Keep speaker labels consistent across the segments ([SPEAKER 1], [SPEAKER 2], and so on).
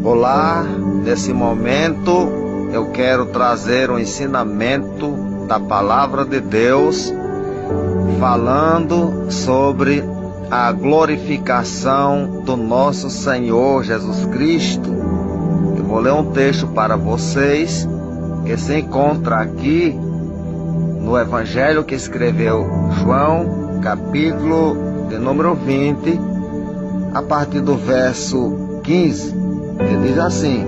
[SPEAKER 1] Olá, nesse momento eu quero trazer um ensinamento da Palavra de Deus, falando sobre a glorificação do nosso Senhor Jesus Cristo. Eu vou ler um texto para vocês, que se encontra aqui no Evangelho que escreveu João, capítulo de número 20, a partir do verso 15, ele diz assim: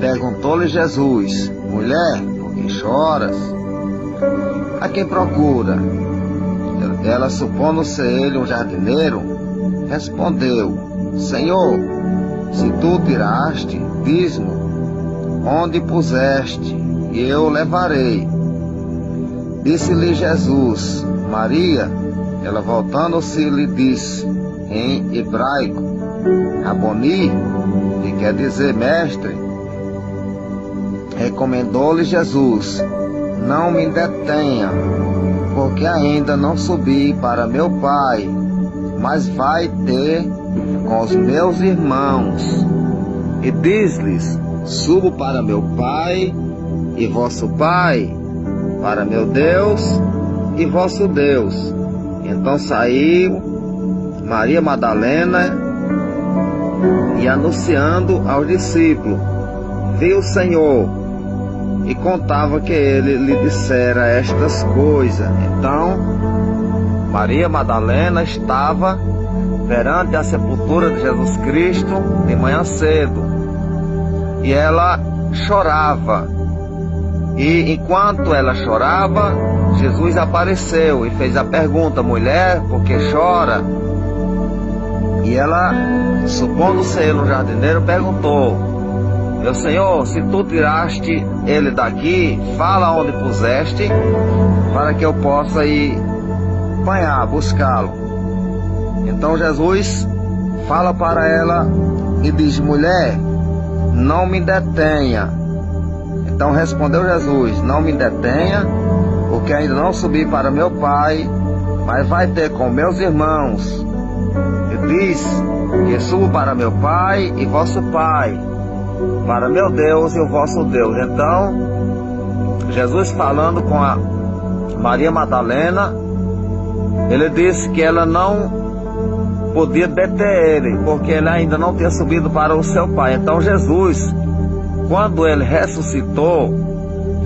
[SPEAKER 1] perguntou-lhe Jesus: mulher, por que choras? A quem procura? Ela, supondo ser ele um jardineiro, respondeu: Senhor, se tu tiraste, diz-me onde puseste, e eu levarei. Disse-lhe Jesus: Maria. Ela, voltando-se, lhe disse em hebraico, Raboni, que quer dizer mestre. Recomendou-lhe Jesus: não me detenha, porque ainda não subi para meu Pai, mas vai ter com os meus irmãos. E diz-lhes: subo para meu Pai e vosso Pai, para meu Deus e vosso Deus. Então saiu Maria Madalena e, anunciando aos discípulos, viu o Senhor e contava que ele lhe dissera estas coisas. Então Maria Madalena estava perante a sepultura de Jesus Cristo de manhã cedo, e ela chorava. E enquanto ela chorava, Jesus apareceu e fez a pergunta: mulher, por que chora? E ela, supondo ser um jardineiro, perguntou: meu Senhor, se tu tiraste ele daqui, fala onde puseste, para que eu possa ir apanhar, buscá-lo. Então Jesus fala para ela e diz: mulher, não me detenha. Então respondeu Jesus: não me detenha, porque ainda não subi para meu Pai, mas vai ter com meus irmãos. E diz que subo para meu Pai e vosso Pai, para meu Deus e o vosso Deus. Então Jesus, falando com a Maria Madalena, ele disse que ela não podia deter ele, porque ele ainda não tinha subido para o seu Pai. Então Jesus, quando ele ressuscitou,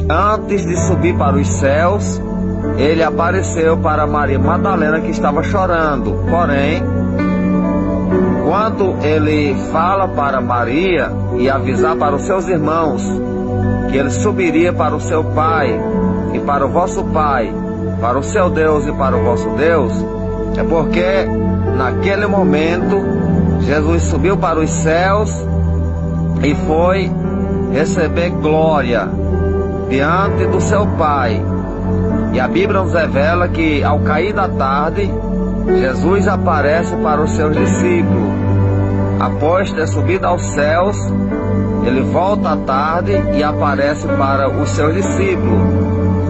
[SPEAKER 1] antes de subir para os céus, ele apareceu para Maria Madalena, que estava chorando. Porém, quando ele fala para Maria e avisar para os seus irmãos que ele subiria para o seu Pai e para o vosso Pai, para o seu Deus e para o vosso Deus, é porque naquele momento Jesus subiu para os céus e foi receber glória diante do seu Pai. E a Bíblia nos revela que ao cair da tarde, Jesus aparece para os seus discípulos. Após ter subido aos céus, ele volta à tarde e aparece para os seus discípulos,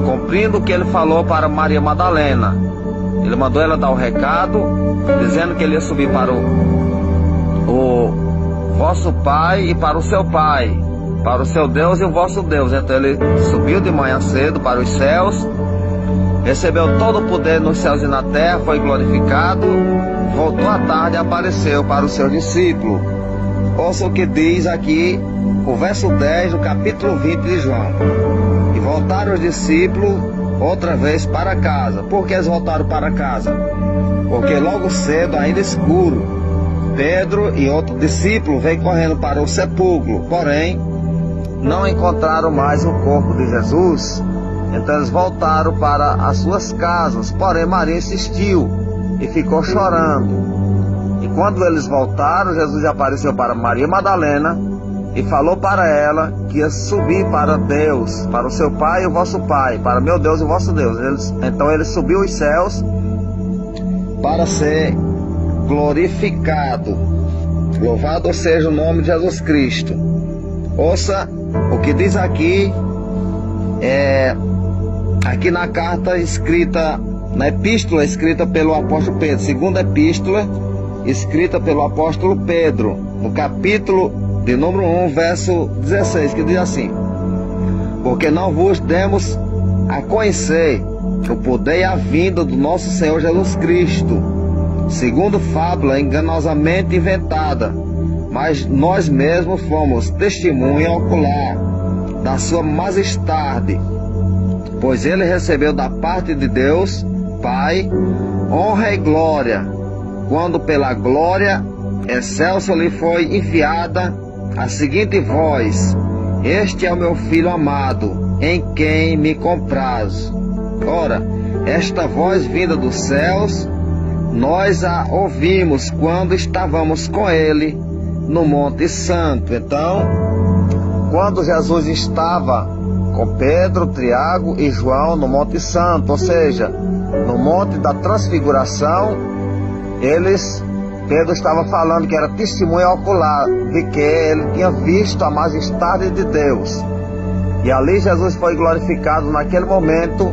[SPEAKER 1] cumprindo o que ele falou para Maria Madalena. Ele mandou ela dar o recado, dizendo que ele ia subir para o vosso Pai e para o seu Pai, para o seu Deus e o vosso Deus. Então ele subiu de manhã cedo para os céus, recebeu todo o poder nos céus e na terra, foi glorificado, voltou à tarde e apareceu para os seus discípulos. Ouça o que diz aqui o verso 10 do capítulo 20 de João. E voltaram os discípulos outra vez para casa. Por que eles voltaram para casa? Porque logo cedo, ainda escuro, Pedro e outro discípulo veio correndo para o sepulcro, porém não encontraram mais o corpo de Jesus. Então eles voltaram para as suas casas, porém Maria insistiu e ficou chorando. E quando eles voltaram, Jesus apareceu para Maria Madalena e falou para ela que ia subir para Deus, para o seu Pai e o vosso Pai, para meu Deus e o vosso Deus. Então ele subiu os céus para ser glorificado. Louvado seja o nome de Jesus Cristo. Ouça o que diz aqui, aqui na carta escrita, na epístola escrita pelo apóstolo Pedro, segunda epístola escrita pelo apóstolo Pedro, no capítulo de número 1, verso 16, que diz assim: porque não vos demos a conhecer o poder e a vinda do nosso Senhor Jesus Cristo, segundo fábula enganosamente inventada, mas nós mesmos fomos testemunha ocular da sua majestade, pois ele recebeu da parte de Deus Pai honra e glória, quando pela glória excelsa lhe foi enviada a seguinte voz: este é o meu Filho amado, em quem me comprazo. Ora, esta voz vinda dos céus, nós a ouvimos quando estávamos com ele no Monte Santo. Então, quando Jesus estava com Pedro, Tiago e João no Monte Santo, ou seja, no Monte da Transfiguração, Pedro estava falando que era testemunha ocular de que ele tinha visto a majestade de Deus. E ali Jesus foi glorificado naquele momento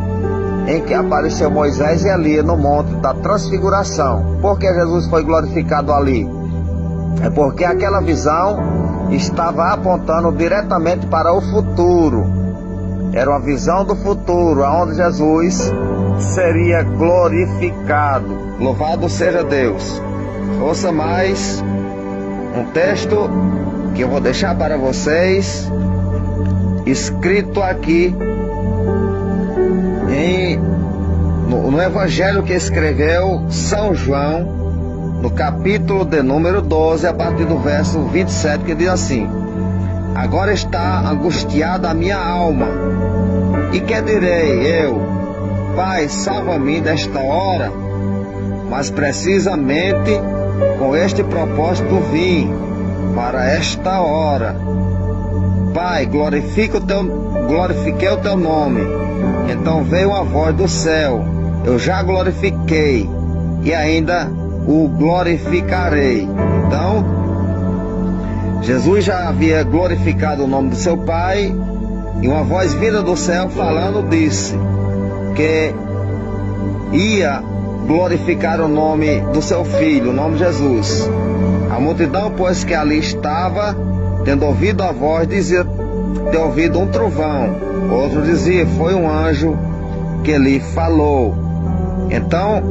[SPEAKER 1] em que apareceu Moisés e Elias no Monte da Transfiguração. Por que Jesus foi glorificado ali? É porque aquela visão estava apontando diretamente para o futuro. Era uma visão do futuro, onde Jesus seria glorificado. Louvado seja Deus. Ouça mais um texto que eu vou deixar para vocês, escrito aqui no Evangelho que escreveu São João, no capítulo de número 12, a partir do verso 27, que diz assim: agora está angustiada a minha alma, e que direi eu? Pai, salva-me desta hora. Mas precisamente com este propósito vim para esta hora. Pai, glorifiquei o teu nome. Então veio uma voz do céu: eu já glorifiquei e ainda o glorificarei. Então, Jesus já havia glorificado o nome do seu Pai, e uma voz vinda do céu falando disse que ia glorificar o nome do seu Filho, o nome de Jesus. A multidão, pois, que ali estava, tendo ouvido a voz, dizia ter ouvido um trovão. Outro dizia: foi um anjo que lhe falou. Então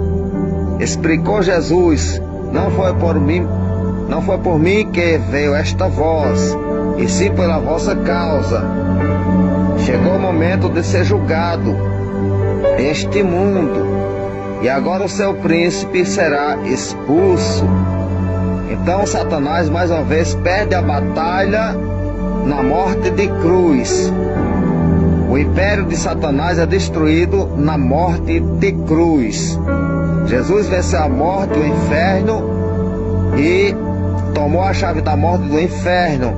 [SPEAKER 1] explicou Jesus: não foi por mim que veio esta voz, e sim pela vossa causa. Chegou o momento de ser julgado este mundo, e agora o seu príncipe será expulso. Então Satanás mais uma vez perde a batalha na morte de cruz. O império de Satanás é destruído na morte de cruz. Jesus venceu a morte, o inferno, e tomou a chave da morte do inferno,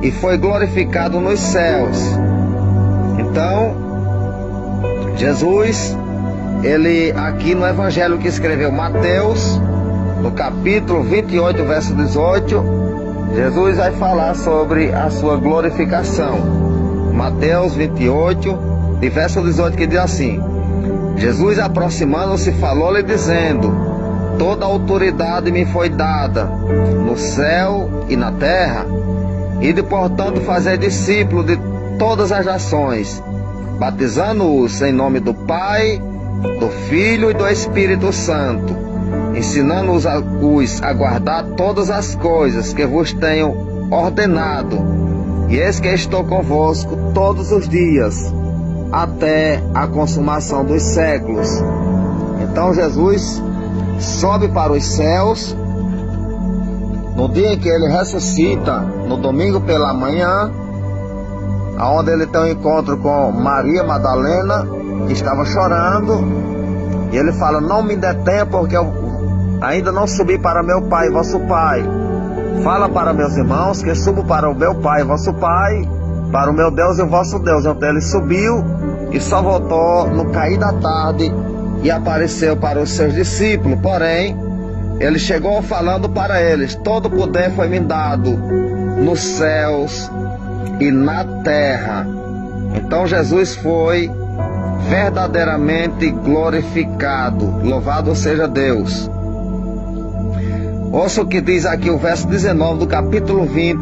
[SPEAKER 1] e foi glorificado nos céus. Então, Jesus, ele aqui no Evangelho que escreveu Mateus, no capítulo 28, verso 18, Jesus vai falar sobre a sua glorificação. Mateus 28, de verso 18, que diz assim: Jesus, aproximando-se, falou-lhe dizendo: toda a autoridade me foi dada no céu e na terra, e de portanto fazer discípulos de todas as nações, batizando-os em nome do Pai, do Filho e do Espírito Santo, ensinando-os a guardar todas as coisas que vos tenho ordenado, e eis que estou convosco todos os dias, até a consumação dos séculos. Então Jesus sobe para os céus no dia em que ele ressuscita, no domingo pela manhã, onde ele tem um encontro com Maria Madalena, que estava chorando, e ele fala: não me detenha, porque eu ainda não subi para meu Pai, vosso Pai. Fala para meus irmãos que subo para o meu Pai, vosso Pai, para o meu Deus e o vosso Deus. Então ele subiu e só voltou no cair da tarde e apareceu para os seus discípulos. Porém, ele chegou falando para eles: todo poder foi me dado nos céus e na terra. Então Jesus foi verdadeiramente glorificado. Louvado seja Deus. Ouça o que diz aqui o verso 19 do capítulo 20.